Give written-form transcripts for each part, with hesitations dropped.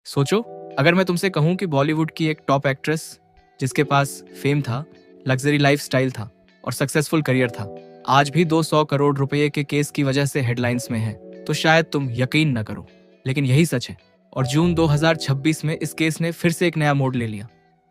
सोचो, अगर मैं तुमसे कहूं कि बॉलीवुड की एक टॉप एक्ट्रेस जिसके पास फेम था, लग्जरी लाइफस्टाइल था और सक्सेसफुल करियर था, आज भी 200 करोड़ रुपए के केस की वजह से हेडलाइंस में है, तो शायद तुम यकीन न करो, लेकिन यही सच है। और जून 2026 में इस केस ने फिर से एक नया मोड़ ले लिया।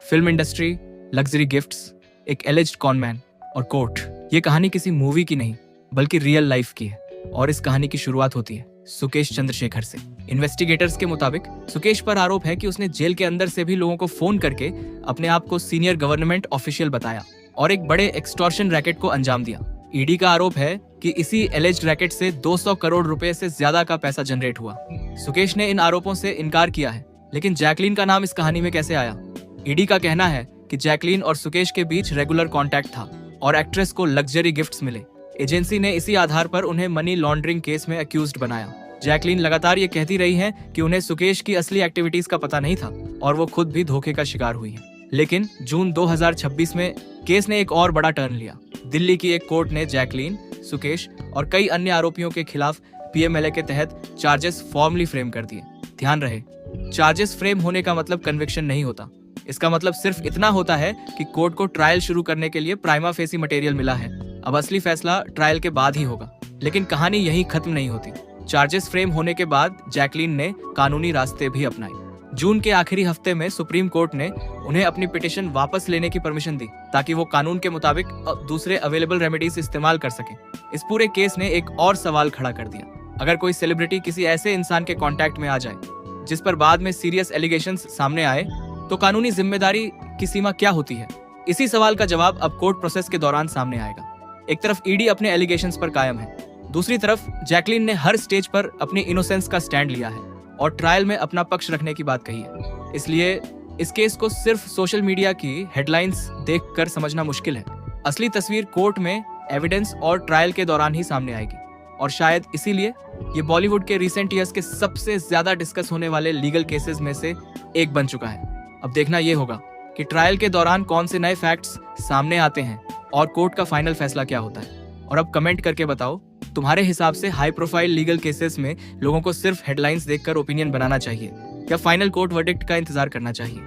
फिल्म इंडस्ट्री, लग्जरी गिफ्ट्स, एक एलिज्ड कॉनमैन और कोर्ट। ये कहानी किसी मूवी की नहीं बल्कि रियल लाइफ की है। और इस कहानी की शुरुआत होती है सुकेश चंद्रशेखर से। इन्वेस्टिगेटर्स के मुताबिक सुकेश पर आरोप है कि उसने जेल के अंदर से भी लोगों को फोन करके अपने आप को सीनियर गवर्नमेंट ऑफिशियल बताया और एक बड़े एक्सटॉर्शन रैकेट को अंजाम दिया। ईडी का आरोप है कि इसी एलिज्ड रैकेट से 200 करोड़ रुपए से ज्यादा का पैसा जनरेट हुआ। सुकेश ने इन आरोपों से इनकार किया है, लेकिन जैकलीन का नाम इस कहानी में कैसे आया? ईडी का कहना है कि जैकलीन और सुकेश के बीच रेगुलर कांटेक्ट था और एक्ट्रेस को लग्जरी गिफ्ट्स मिले। एजेंसी ने इसी आधार पर उन्हें मनी लॉन्ड्रिंग केस में अक्यूज्ड बनाया। जैकलीन लगातार ये कहती रही है कि उन्हें सुकेश की असली एक्टिविटीज का पता नहीं था और वो खुद भी धोखे का शिकार हुई है। लेकिन जून 2026 में केस ने एक और बड़ा टर्न लिया। दिल्ली की एक कोर्ट ने जैकलीन, सुकेश और कई अन्य आरोपियों के खिलाफ पीएमएलए के तहत चार्जेस फॉर्मली फ्रेम कर दिए। ध्यान रहे, चार्जेस फ्रेम होने का मतलब कन्विक्शन नहीं होता। इसका मतलब सिर्फ इतना होता है कि कोर्ट को ट्रायल शुरू करने के लिए प्राइमा फेसी मटेरियल मिला है। अब असली फैसला ट्रायल के बाद ही होगा। लेकिन कहानी यहीं खत्म नहीं होती। चार्जेस फ्रेम होने के बाद जैकलीन ने कानूनी रास्ते भी अपनाए। जून के आखिरी हफ्ते में सुप्रीम कोर्ट ने उन्हें अपनी पिटीशन वापस लेने की परमिशन दी ताकि वो कानून के मुताबिक दूसरे अवेलेबल रेमेडीज इस्तेमाल कर सकें। इस पूरे केस ने एक और सवाल खड़ा कर दिया। अगर कोई सेलिब्रिटी किसी ऐसे इंसान के कांटेक्ट में आ जाए जिस पर बाद में सीरियस एलिगेशंस सामने आए, तो कानूनी जिम्मेदारी की सीमा क्या होती है? इसी सवाल का जवाब अब कोर्ट प्रोसेस के दौरान सामने आएगा। एक तरफ ईडी अपने एलिगेशंस पर कायम है, दूसरी तरफ जैकलीन ने हर स्टेज पर अपनी इनोसेंस का स्टैंड लिया है और ट्रायल में अपना पक्ष रखने की बात कही है। इसलिए इस केस को सिर्फ सोशल मीडिया की हेडलाइंस देखकर समझना मुश्किल है। असली तस्वीर कोर्ट में एविडेंस और ट्रायल के दौरान ही सामने आएगी। और शायद इसीलिए ये बॉलीवुड के रिसेंट ईयर्स के सबसे ज्यादा डिस्कस होने वाले लीगल केसेस में से एक बन चुका है। अब देखना ये होगा कि ट्रायल के दौरान कौन से नए फैक्ट्स सामने आते हैं और कोर्ट का फाइनल फैसला क्या होता है। और अब कमेंट करके बताओ, तुम्हारे हिसाब से हाई प्रोफाइल लीगल केसेस में लोगों को सिर्फ हेडलाइंस देखकर ओपिनियन बनाना चाहिए या फाइनल कोर्ट वर्डिक्ट का इंतजार करना चाहिए?